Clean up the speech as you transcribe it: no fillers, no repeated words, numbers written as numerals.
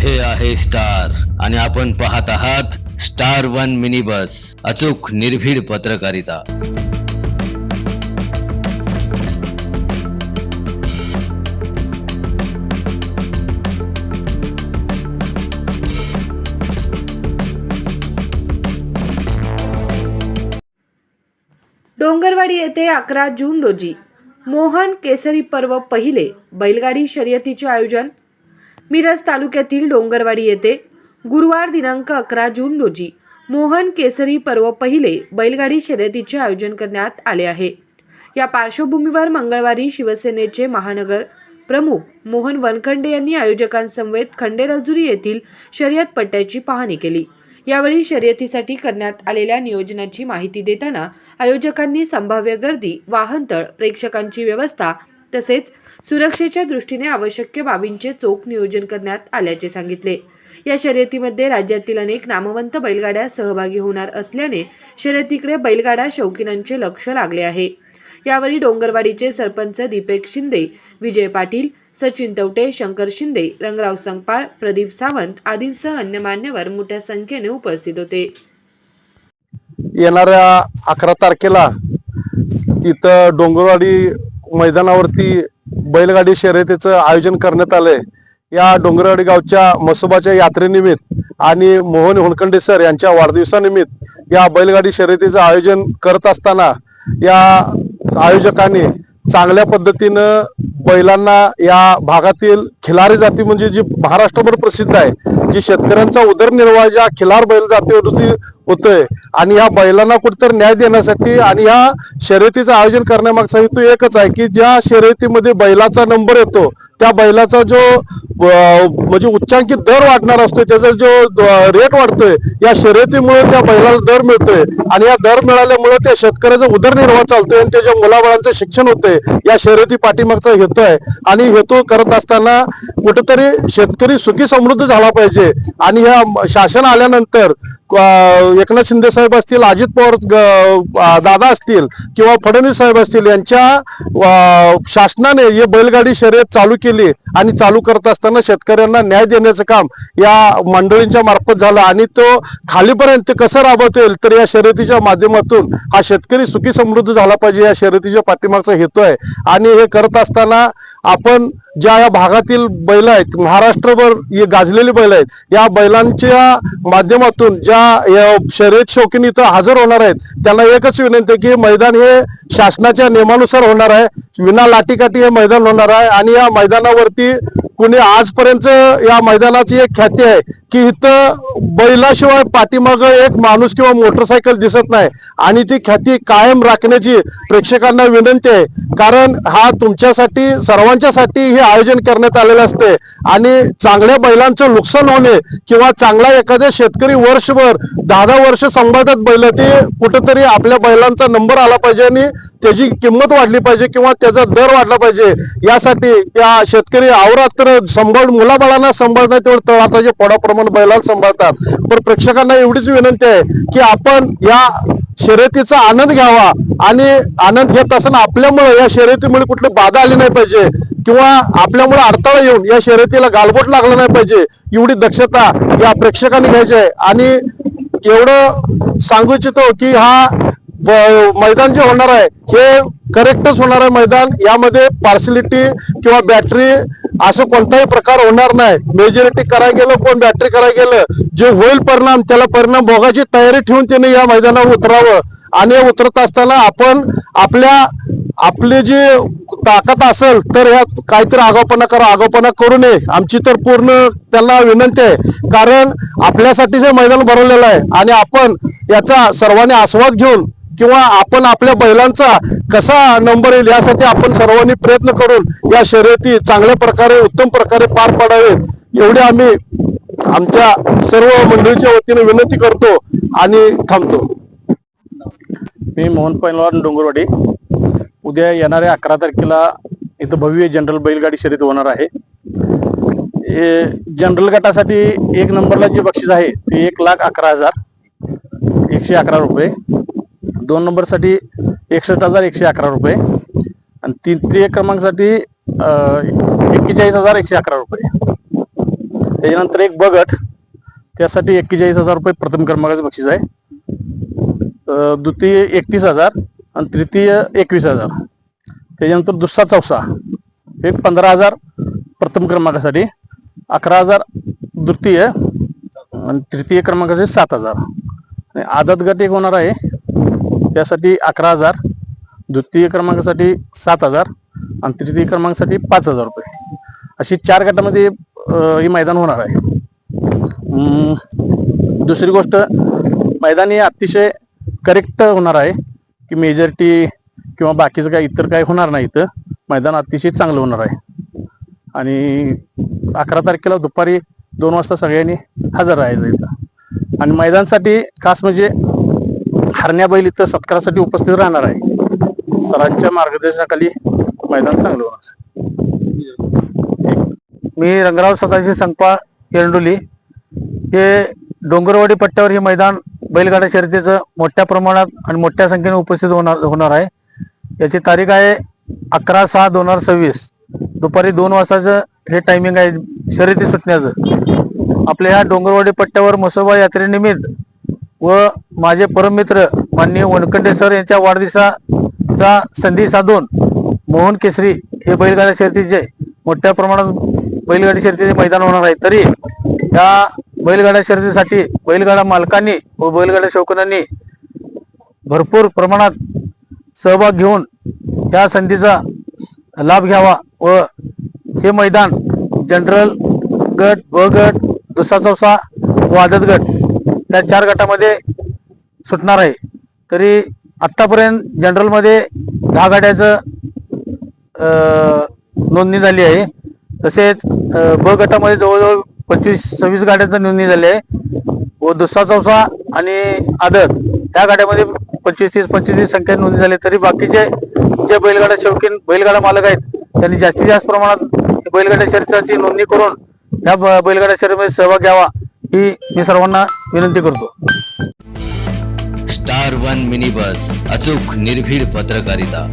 हे आहे स्टार आणि आपण पाहत आहात स्टार वन मिनी बस, अचूक निर्भीड पत्रकारिता। डोंगरवाडी येथे 11 जून रोजी मोहन केसरी पर्व पहिले बैलगाडी शर्यतीचे आयोजन। मिरज तालुक्यातील डोंगरवाडी येथे गुरुवार दिनांक 11 जून रोजी मोहन केसरी पर्व पहिले बैलगाडी शर्यतीचे आयोजन करण्यात आले आहे। या पार्श्वभूमीवर मंगळवारी शिवसेनेचे महानगर प्रमुख मोहन वनखंडे यांनी आयोजकांसमवेत खंडेराजुरी येथील शर्यत पट्ट्याची पाहणी केली। यावेळी शर्यतीसाठी करण्यात आलेल्या नियोजनाची माहिती देताना आयोजकांनी संभाव्य गर्दी, वाहनतळ, प्रेक्षकांची व्यवस्था तसेच सुरक्षेच्या दृष्टीने आवश्यक बाबींचे चोख नियोजन करण्यात आल्याचे सांगितले। या शर्यतीमध्ये राज्यातील अनेक नामवंत बैलगाड्या सहभागी होणार असल्याने शर्यतीकडे बैलगाडा शौकीनांचे लक्ष लागले आहे। यावेळी डोंगरवाडीचे सरपंच दीपक शिंदे, विजय पाटील, सचिन तवटे, शंकर शिंदे, रंगराव संगपाळ, प्रदीप सावंत आदींसह अन्य मान्यवर मोठ्या संख्येने उपस्थित होते। येणाऱ्या 11 तारखेला तिथं डोंगरवाडी मैदानावरती बैलगाडी शर्यतीचं आयोजन करण्यात आलंय। या डोंगरवाडी गावच्या मसोबाच्या यात्रेनिमित्त आणि मोहन वनखंडे सर यांच्या वाढदिवसानिमित्त या बैलगाडी शर्यतीचं आयोजन करत असताना या आयोजकांनी चांगल्या पद्धतीनं बैलांना या भागातील खिलारी जाती म्हणजे जी महाराष्ट्रभर प्रसिद्ध आहे, जी शेतकऱ्यांचा उदरनिर्वाह ज्या खिलार बैल जातीवरती होतोय आणि या बैलांना कुठेतरी न्याय देण्यासाठी आणि या शर्यतीचं आयोजन करण्यामागचा हेतू एकच आहे की ज्या शर्यतीमध्ये बैलाचा नंबर येतो त्या बैलाचा जो म्हणजे उच्चांकित दर वाढणार असतोय, त्याचा जो रेट वाढतोय, या शर्यतीमुळे त्या बैलाला दर मिळतोय आणि या दर मिळाल्यामुळे त्या शेतकऱ्याचा उदरनिर्वाह चालतोय आणि त्याच्या मुलाबाळांचं शिक्षण होतंय। या शर्यती पाठीमागचा हेतू आहे आणि हेतू करत असताना कुठेतरी शेतकरी सुखी समृद्ध झाला पाहिजे आणि ह्या शासन आल्यानंतर एकनाथ शिंदे साहेब असतील, अजित पवार दादा असतील किंवा फडणवीस साहेब असतील यांच्या शासनाने ही बैलगाडी शर्यत चालू केली आणि चालू करत असताना शेतकऱ्यांना न्याय देण्याचं काम या मंडळींच्या मार्फत झालं आणि तो खालीपर्यंत कसं राबवता येईल तर या शर्यतीच्या माध्यमातून हा शेतकरी सुखी समृद्ध झाला पाहिजे, या शर्यतीच्या पाठीमागचा हेतू आहे। आणि हे करत असताना आपण ज्या या भागातील बैल आहेत, महाराष्ट्रभर गाजलेली बैल आहेत, या बैलांच्या माध्यमातून ज्या शर्यत शौकीन इथं हजर होणार आहेत त्यांना एकच विनंती आहे की मैदान हे शासनाच्या नियमानुसार होणार आहे, विना लाठीकाठी हे मैदान होणार आहे आणि या मैदानावरती कुणी आजपर्यंत या मैदानाची एक ख्याती आहे की इथं बैलाशिवाय पाठीमागं एक माणूस किंवा मोटरसायकल दिसत नाही आणि ती ख्याती कायम राखण्याची प्रेक्षकांना विनंती आहे। कारण हा तुमच्यासाठी सर्वांच्यासाठी हे आयोजन करण्यात आलेलं असते आणि चांगल्या बैलांचं नुकसान होणे किंवा चांगला एखाद्या शेतकरी वर्षभर 10 वर्ष सांभाळतात बैल, ते कुठेतरी आपल्या बैलांचा नंबर आला पाहिजे आणि त्याची किंमत वाढली पाहिजे किंवा त्याचा दर वाढला पाहिजे। यासाठी या शेतकरी अवरात्र मुलाबाळांना सांभाळतात, तेवढं तळहाताच्या पोडाप्रमाणे बैलाला सांभाळतात। पण प्रेक्षकांना एवढीच विनंती आहे की आपण या शर्यतीचा आनंद घ्यावा आणि आनंद घेत असताना आपल्यामुळे या शर्यतीमुळे कुठली बाधा आली नाही पाहिजे किंवा आपल्यामुळे अडथळा येऊन या शर्यतीला गालबोट लागलं नाही पाहिजे, एवढी दक्षता या प्रेक्षकांनी घ्यायची आहे। आणि एवढं सांगू इच्छितो की हा मैदान जे होणार आहे हे करेक्टच होणार आहे मैदान, यामध्ये पार्सलिटी किंवा बॅटरी असं कोणताही प्रकार होणार नाही। मेजॉरिटी करायला गेलं, कोण बॅटरी करायला गेलं, जे होईल परिणाम त्याला परिणाम भोगाची तयारी ठेवून त्याने या मैदानावर उतरावं आणि उतरत असताना आपण आपली जी ताकद असेल तर ह्यात काहीतरी आगाऊपणा करू नये, आमची तर पूर्ण त्यांना विनंती आहे। कारण आपल्यासाठी हे मैदान भरवलेलं आहे आणि आपण याचा सर्वांनी आस्वाद घेऊन किंवा आपण आपल्या बैलांचा कसा नंबर येईल यासाठी आपण सर्वांनी प्रयत्न करून या शर्यती चांगल्या प्रकारे उत्तम प्रकारे पार पाडावेत, एवढी आम्ही आमच्या सर्व मंडळीच्या वतीने विनंती करतो आणि थांबतो। मी मोहन पैलवान डोंगरवाडी। उद्या येणाऱ्या 11 तारखेला इथं भव्य जनरल बैलगाडी शर्यत होणार आहे। जनरल गटासाठी 1 नंबरला जे बक्षीस आहे ते 1,11,111 रुपये, 2 नंबरसाठी 61,111 रुपये आणि तृतीय क्रमांकासाठी 41,111 रुपये। त्याच्यानंतर एक ब गट, त्यासाठी 41,000 रुपये प्रथम क्रमांकाचं बक्षीस आहे. द्वितीय 31,000 आणि तृतीय 21,000. त्याच्यानंतर दुसरा चौसा एक 15,000 प्रथम क्रमांकासाठी, 11,000 द्वितीय आणि तृतीय क्रमांकाचे 7,000. आणि आदत गट एक होणार आहे, त्यासाठी 11,000, द्वितीय क्रमांकासाठी 7,000 आणि तृतीय क्रमांकासाठी 5,000 रुपये. अशी 4 गटामध्ये हे मैदान होणार आहे. दुसरी गोष्ट, मैदान हे अतिशय करेक्ट होणार आहे की मेजॉरिटी किंवा बाकीचं काय इतर काय होणार नाही. इथं मैदान अतिशय चांगलं होणार आहे. आणि 11 तारखेला दुपारी 2 वाजता सगळ्यांनी हजर राहायचं इथं. आणि मैदानासाठी खास म्हणजे हरण्या बैल इथं सत्कारासाठी उपस्थित राहणार आहे. सरांच्या मार्गदर्शनाखाली मैदान चांगलं होणार. मी रंगराव सदाशिव संकपाळ एरंडोली. हे डोंगरवाडी पट्ट्यावर हे मैदान बैलगाडा शर्यतीचं मोठ्या प्रमाणात आणि मोठ्या संख्येने उपस्थित होणार आहे. याची तारीख आहे 11/6/2026. दुपारी 2 वाजताचं हे टायमिंग आहे शर्यती सुटण्याचं. आपल्या ह्या डोंगरवाडी पट्ट्यावर म्हसोबा यात्रेनिमित्त व माझे परममित्र माननीय वनखंडे सर यांच्या वाढदिवसाचा संधी साधून मोहन केसरी हे बैलगाडा शर्यतीचे मोठ्या प्रमाणात बैलगाडी शर्यतीचे मैदान होणार आहे. तरी या बैलगाडा शर्यतीसाठी बैलगाडा मालकांनी व बैलगाडा शौकीनांनी भरपूर प्रमाणात सहभाग घेऊन या संधीचा लाभ घ्यावा व हे मैदान जनरल गट, ब गट, दुसरा चौसा व आदत गट या 4 गटामध्ये सुटणार आहे. तरी आत्तापर्यंत जनरलमध्ये 10 गाड्याचं नोंदणी झाली आहे. तसेच ब गटामध्ये जवळजवळ 25-26 गाड्यांची नोंदणी झाली आहे व दुसरा चौसा आणि आदत या गाड्यामध्ये 25-30 संख्या नोंदणी झाली. तरी बाकीचे जे बैलगाडा शौकीन बैलगाडा मालक आहेत त्यांनी जास्तीत जास्त प्रमाणात बैलगाडा शर्यतीची नोंदणी करून या बैलगाडा शर्यतीमध्ये सहभाग घ्यावा ही मी सर्वांना विनंती करतो. स्टार 1 मिनी बस, अचूक निर्भीड पत्रकारिता.